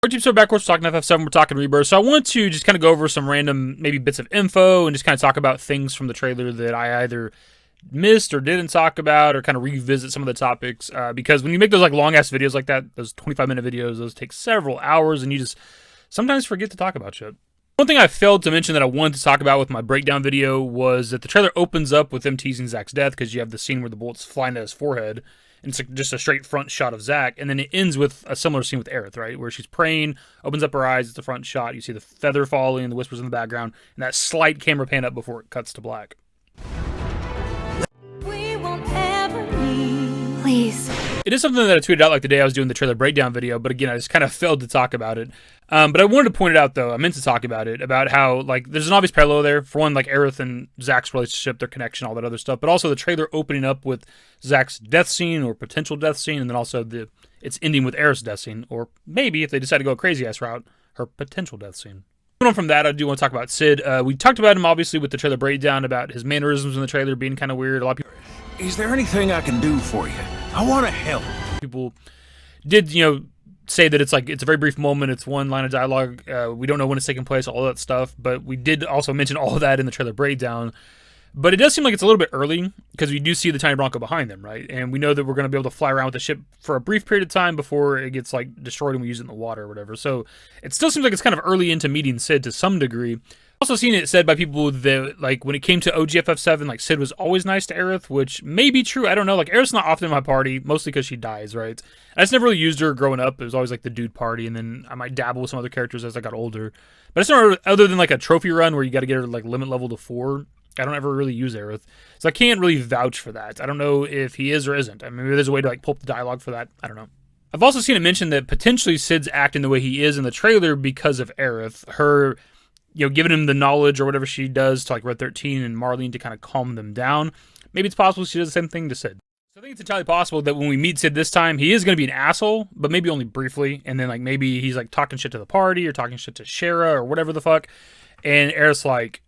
Alright, so back, we're talking FF7, we're talking Rebirth. So I wanted to just kind of go over some random, maybe bits of info and just kind of talk about things from the trailer that I either missed or didn't talk about, or kind of revisit some of the topics. Because when you make those like long ass videos like that, those 25-minute videos, those take several hours, and you just sometimes forget to talk about shit. One thing I failed to mention that I wanted to talk about with my breakdown video was that the trailer opens up with them teasing Zack's death, because you have the scene where the bullet's flying at his forehead. And it's just a straight front shot of Zack, and then it ends with a similar scene with Aerith, right? Where she's praying, opens up her eyes, it's a front shot, you see the feather falling, the whispers in the background, and that slight camera pan up before it cuts to black. We won't ever leave. Please. It is something that I tweeted out like the day I was doing the trailer breakdown video, but again, I just kind of failed to talk about it. But I wanted to point it out, though. I meant to talk about it, about how, like, there's an obvious parallel there. For one, like, Aerith and Zack's relationship, their connection, all that other stuff. But also the trailer opening up with Zack's death scene, or potential death scene, and then also it's ending with Aerith's death scene, or maybe, if they decide to go a crazy-ass route, her potential death scene. Moving on from that, I do want to talk about Sid. We talked about him, obviously, with the trailer breakdown, about his mannerisms in the trailer being kind of weird. A lot of people... Is there anything I can do for you? I want to help. People did, say that it's a very brief moment. It's one line of dialogue. We don't know when it's taking place, all that stuff. But we did also mention all of that in the trailer breakdown. But it does seem like it's a little bit early, because we do see the tiny Bronco behind them, right? And we know that we're going to be able to fly around with the ship for a brief period of time before it gets destroyed and we use it in the water or whatever. So it still seems like it's kind of early into meeting Sid to some degree. Also seen it said by people that, when it came to OG FF7, Sid was always nice to Aerith, which may be true. I don't know. Aerith's not often in my party, mostly because she dies, right? I just never really used her growing up. It was always the dude party, and then I might dabble with some other characters as I got older. But it's not other than a trophy run where you got to get her limit level to 4. I don't ever really use Aerith, so I can't really vouch for that. I don't know if he is or isn't. I mean, maybe there's a way to pull up the dialogue for that. I don't know. I've also seen it mentioned that potentially Sid's acting the way he is in the trailer because of Aerith. Her, giving him the knowledge or whatever she does to Red 13 and Marlene to kind of calm them down. Maybe it's possible she does the same thing to Sid. So I think it's entirely possible that when we meet Sid this time, he is going to be an asshole, but maybe only briefly. And then maybe he's talking shit to the party or talking shit to Shara or whatever the fuck. And Aerith's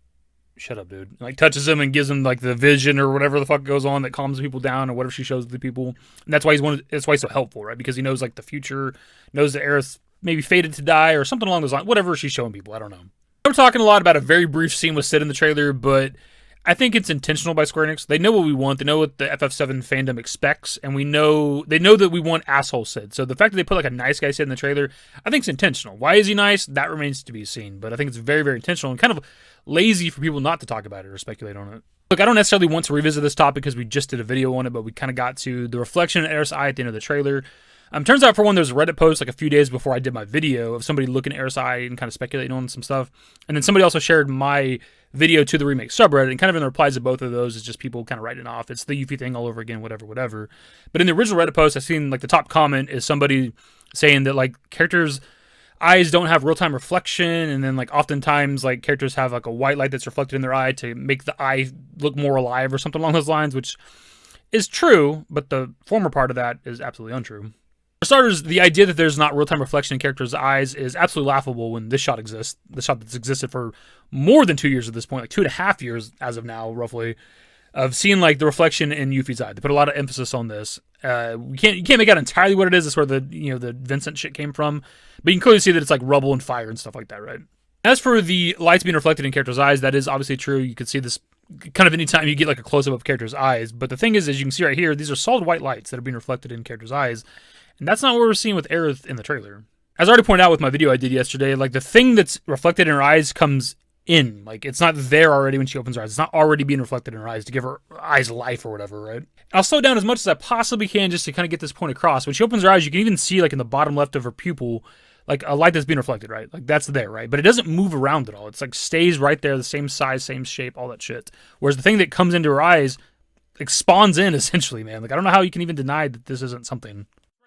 shut up, dude. Touches him and gives him the vision or whatever the fuck goes on that calms people down, or whatever she shows the people. And that's why that's why he's so helpful, right? Because he knows the future, knows that Aerith maybe fated to die or something along those lines. Whatever she's showing people, I don't know. We're talking a lot about a very brief scene with Sid in the trailer, but I think it's intentional by Square Enix. They know what we want. They know what the FF7 fandom expects, and they know that we want asshole Sid. So the fact that they put a nice guy Sid in the trailer, I think it's intentional. Why is he nice? That remains to be seen. But I think it's very, very intentional and kind of lazy for people not to talk about it or speculate on it. Look, I don't necessarily want to revisit this topic because we just did a video on it, but we kind of got to the reflection in Aerith's eye at the end of the trailer. Turns out, for one, there's a Reddit post a few days before I did my video of somebody looking at Aerith's eye and kind of speculating on some stuff. And then somebody also shared my video to the remake subreddit, and kind of in the replies of both of those is just people kind of writing it off. It's the Yuffie thing all over again, whatever. But in the original Reddit post, I've seen the top comment is somebody saying that characters' eyes don't have real-time reflection, and then oftentimes characters have a white light that's reflected in their eye to make the eye look more alive or something along those lines, which is true, but the former part of that is absolutely untrue. For starters, the idea that there's not real-time reflection in characters' eyes is absolutely laughable when this shot exists. The shot that's existed for more than 2 years at this point, 2.5 years as of now, roughly, of seeing the reflection in Yuffie's eye. They put a lot of emphasis on this. You can't make out entirely what it is. That's where the Vincent shit came from, but you can clearly see that it's rubble and fire and stuff like that, right? As for the lights being reflected in characters' eyes, that is obviously true. You can see this kind of anytime you get a close-up of characters' eyes. But the thing is, as you can see right here, these are solid white lights that are being reflected in characters' eyes. And that's not what we're seeing with Aerith in the trailer. As I already pointed out with my video I did yesterday, the thing that's reflected in her eyes comes in. It's not there already when she opens her eyes. It's not already being reflected in her eyes to give her eyes life or whatever, right? I'll slow down as much as I possibly can just to kind of get this point across. When she opens her eyes, you can even see, in the bottom left of her pupil, a light that's being reflected, right? That's there, right? But it doesn't move around at all. It's stays right there, the same size, same shape, all that shit. Whereas the thing that comes into her eyes, spawns in, essentially, man. I don't know how you can even deny that this isn't something.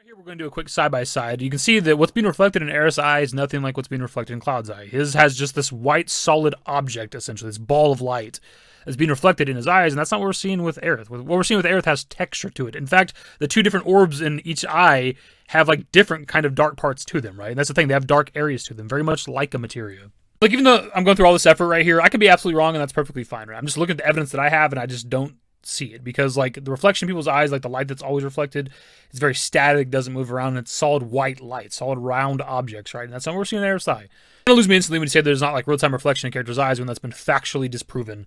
We're going to do a quick side-by-side. You can see that what's being reflected in Aerith's eye is nothing like what's being reflected in Cloud's eye. His has just this white, solid object, essentially, this ball of light that's being reflected in his eyes, and that's not what we're seeing with Aerith. What we're seeing with Aerith has texture to it. In fact, the two different orbs in each eye have different kind of dark parts to them, right? And that's the thing, they have dark areas to them, very much like a materia. Even though I'm going through all this effort right here, I could be absolutely wrong, and that's perfectly fine, right? I'm just looking at the evidence that I have, and I just don't see it, because like the reflection in people's eyes, like the light that's always reflected, is very static, doesn't move around, and it's solid white light, solid round objects, right? And that's not what we're seeing in Aerith's eye. It'll lose me instantly when you say there's not like real-time reflection in characters' eyes when that's been factually disproven.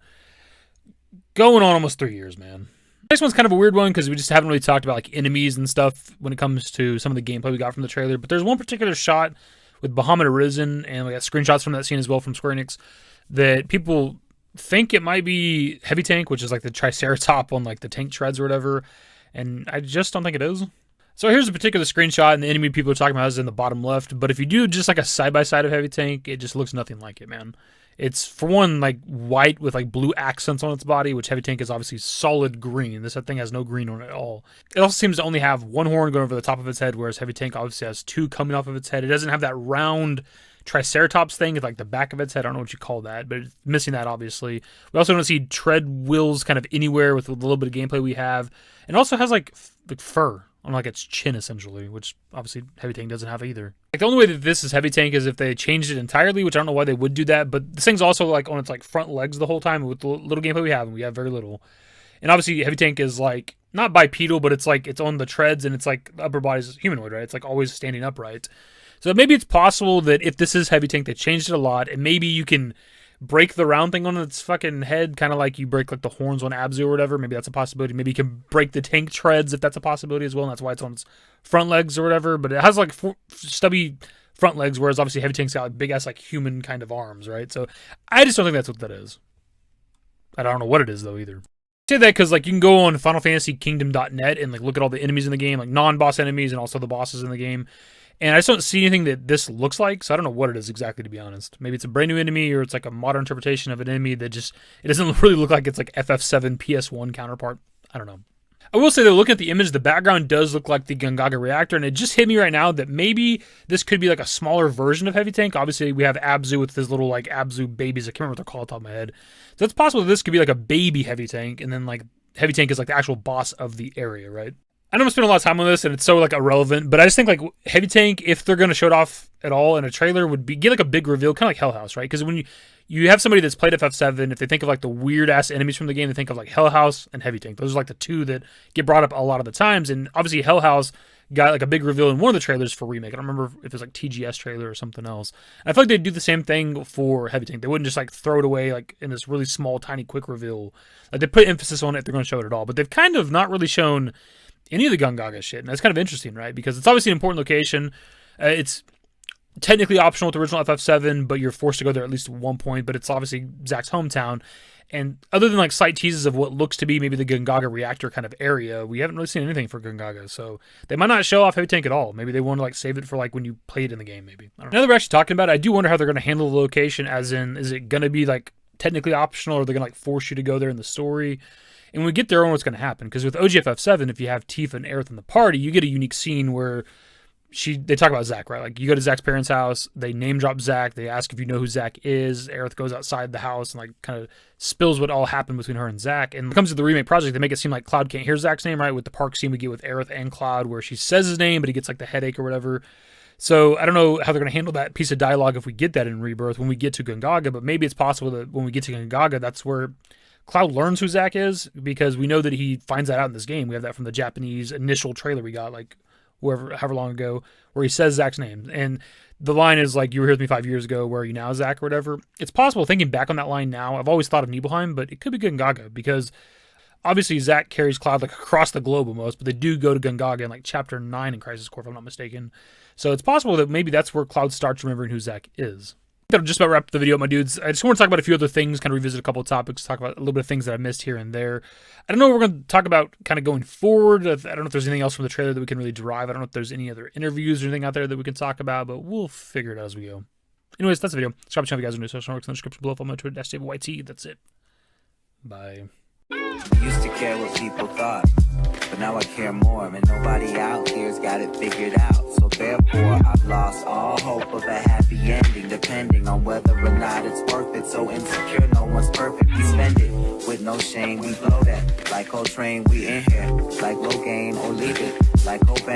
Going on almost 3 years, man. Next one's kind of a weird one because we just haven't really talked about like enemies and stuff when it comes to some of the gameplay we got from the trailer. But there's one particular shot with Bahamut Arisen, and we got screenshots from that scene as well from Square Enix, that people think it might be Heavy Tank, which is like the Triceratop on like the tank treads or whatever, and I just don't think it is. So here's a particular screenshot, and the enemy people are talking about is in the bottom left. But if you do just like a side-by-side of Heavy Tank, it just looks nothing like it, man. It's, for one, like white with like blue accents on its body, which Heavy Tank is obviously solid green. This thing has no green on it at all. It also seems to only have one horn going over the top of its head, whereas Heavy Tank obviously has two coming off of its head. It doesn't have that round Triceratops thing at like the back of its head. I don't know what you call that, but it's missing that, obviously. We also don't see tread wheels kind of anywhere with the little bit of gameplay we have. And it also has like fur on like its chin, essentially, which obviously Heavy Tank doesn't have either. Like the only way that this is Heavy Tank is if they changed it entirely, which I don't know why they would do that, but this thing's also like on its like front legs the whole time with the little gameplay we have, and we have very little. And obviously Heavy Tank is like not bipedal, but it's like it's on the treads, and it's like the upper body's humanoid, right? It's like always standing upright. So maybe it's possible that if this is Heavy Tank, they changed it a lot, and maybe you can break the round thing on its fucking head, kind of like you break like the horns on Abzu or whatever. Maybe that's a possibility. Maybe you can break the tank treads if that's a possibility as well, and that's why it's on its front legs or whatever. But it has like stubby front legs, whereas obviously Heavy Tank's got like big ass like human kind of arms, right? So I just don't think that's what that is. I don't know what it is though either. I say that because like you can go on FinalFantasyKingdom.net and like look at all the enemies in the game, like non-boss enemies and also the bosses in the game. And I just don't see anything that this looks like, so I don't know what it is exactly, to be honest. Maybe it's a brand new enemy, or it's like a modern interpretation of an enemy that just, it doesn't really look like it's like FF7 PS1 counterpart. I don't know. I will say that looking at the image, the background does look like the Gongaga reactor, and it just hit me right now that maybe this could be like a smaller version of Heavy Tank. Obviously, we have Abzu with his little like Abzu babies. I can't remember what they're called off the top of my head. So it's possible that this could be like a baby Heavy Tank, and then like Heavy Tank is like the actual boss of the area, right? I know I'm spending a lot of time on this, and it's so like irrelevant, but I just think like Heavy Tank, if they're going to show it off at all in a trailer, would be get like a big reveal, kind of like Hell House, right? Because when you have somebody that's played FF7, if they think of like the weird ass enemies from the game, they think of like Hell House and Heavy Tank. Those are like the two that get brought up a lot of the times, and obviously Hell House got like a big reveal in one of the trailers for Remake. I don't remember if it was like TGS trailer or something else. And I feel like they'd do the same thing for Heavy Tank. They wouldn't just like throw it away like in this really small, tiny, quick reveal. Like they put emphasis on it if they're going to show it at all, but they've kind of not really shown any of the Gongaga shit, and that's kind of interesting, right? Because it's obviously an important location. It's technically optional with the original FF7, but you're forced to go there at least at one point, but it's obviously Zack's hometown. And other than like slight teases of what looks to be maybe the Gongaga reactor kind of area, we haven't really seen anything for Gongaga, so they might not show off Heavy Tank at all. Maybe they want to like save it for like when you play it in the game, maybe. I don't know. Now that we're actually talking about it, I do wonder how they're going to handle the location, as in, is it going to be like technically optional, or are they going to like force you to go there in the story? And when we get there, I don't know what's going to happen. Because with OGFF7, if you have Tifa and Aerith in the party, you get a unique scene where they talk about Zack, right? Like, you go to Zack's parents' house, they name drop Zack, they ask if you know who Zack is. Aerith goes outside the house and, like, kind of spills what all happened between her and Zack. And when it comes to the remake project, they make it seem like Cloud can't hear Zack's name, right? With the park scene we get with Aerith and Cloud, where she says his name, but he gets, like, the headache or whatever. So I don't know how they're going to handle that piece of dialogue if we get that in Rebirth when we get to Gongaga, but maybe it's possible that when we get to Gongaga, that's where Cloud learns who Zack is, because we know that he finds that out in this game. We have that from the Japanese initial trailer we got, like, however long ago, where he says Zack's name. And the line is like, you were here with me 5 years ago, where are you now, Zack, or whatever. It's possible, thinking back on that line now, I've always thought of Nibelheim, but it could be Gongaga, because obviously Zack carries Cloud like across the globe almost, but they do go to Gongaga in like chapter 9 in Crisis Core, if I'm not mistaken. So it's possible that maybe that's where Cloud starts remembering who Zack is. That'll just about wrap up the video, my dudes. I just want to talk about a few other things, kind of revisit a couple of topics, talk about a little bit of things that I missed here and there. I don't know what we're going to talk about kind of going forward. I don't know if there's anything else from the trailer that we can really derive. I don't know if there's any other interviews or anything out there that we can talk about, but we'll figure it out as we go. Anyways, that's the video. Subscribe to the channel if you guys are new. Social networks in the description below. Follow my Twitter, @DaveYT. That's it. Bye. Used to care what people thought, but now I care more, and nobody out here's got it figured out. So therefore, I've lost all hope of a happy ending, depending on whether or not it's worth it. So insecure, no one's perfect. We spend it with no shame. We blow that like Coltrane. We in here like low gain or leave it like Cobain.